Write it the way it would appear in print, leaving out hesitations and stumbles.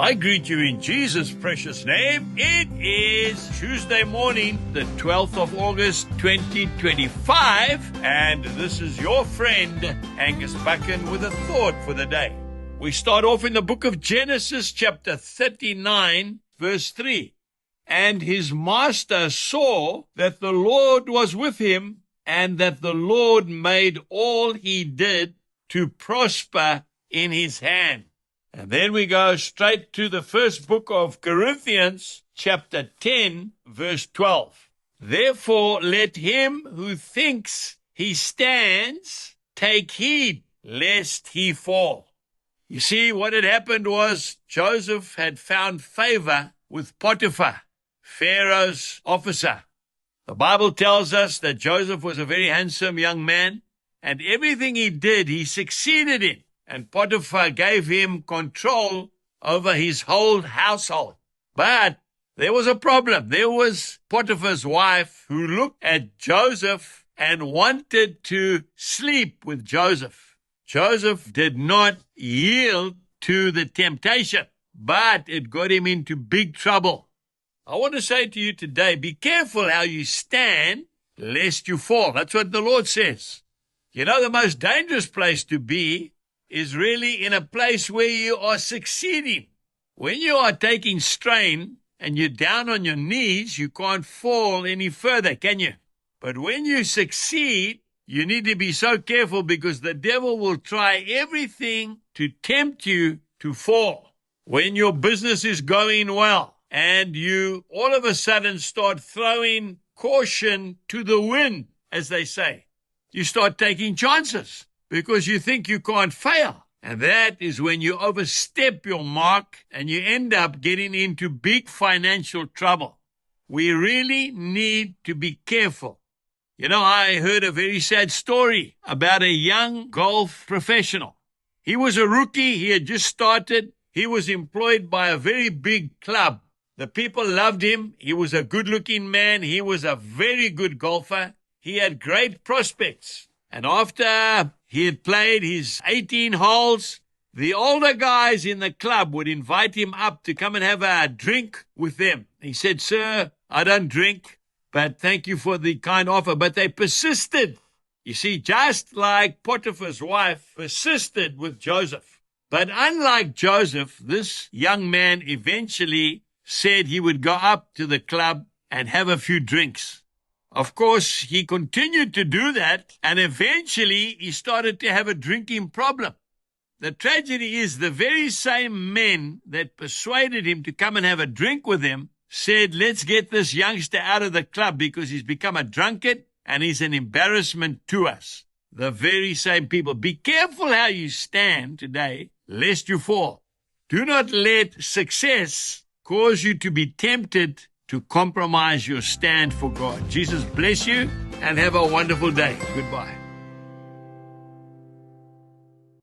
I greet you in Jesus' precious name. It is Tuesday morning, the 12th of August, 2025, and this is your friend, Angus Buchan, with a thought for the day. We start off in the book of Genesis, chapter 39, verse 3. And his master saw that the Lord was with him, and that the Lord made all he did to prosper in his hand. And then we go straight to the first book of Corinthians, chapter 10, verse 12. Therefore, let him who thinks he stands take heed lest he fall. You see, what had happened was Joseph had found favor with Potiphar, Pharaoh's officer. The Bible tells us that Joseph was a very handsome young man, and everything he did, he succeeded in. And Potiphar gave him control over his whole household. But there was a problem. There was Potiphar's wife who looked at Joseph and wanted to sleep with Joseph. Joseph did not yield to the temptation, but it got him into big trouble. I want to say to you today, be careful how you stand, lest you fall. That's what the Lord says. You know, the most dangerous place to be is really in a place where you are succeeding. When you are taking strain and you're down on your knees, you can't fall any further, can you? But when you succeed, you need to be so careful because the devil will try everything to tempt you to fall. When your business is going well and you all of a sudden start throwing caution to the wind, as they say, you start taking chances because you think you can't fail. And that is when you overstep your mark and you end up getting into big financial trouble. We really need to be careful. You know, I heard a very sad story about a young golf professional. He was a rookie. He had just started. He was employed by a very big club. The people loved him. He was a good-looking man. He was a very good golfer. He had great prospects. And after he had played his 18 holes, the older guys in the club would invite him up to come and have a drink with them. He said, "Sir, I don't drink, but thank you for the kind offer." But they persisted. You see, just like Potiphar's wife persisted with Joseph. But unlike Joseph, this young man eventually said he would go up to the club and have a few drinks. Of course, he continued to do that, and eventually he started to have a drinking problem. The tragedy is the very same men that persuaded him to come and have a drink with him said, "Let's get this youngster out of the club because he's become a drunkard and he's an embarrassment to us." The very same people. Be careful how you stand today, lest you fall. Do not let success cause you to be tempted to compromise your stand for God. Jesus bless you and have a wonderful day. Goodbye.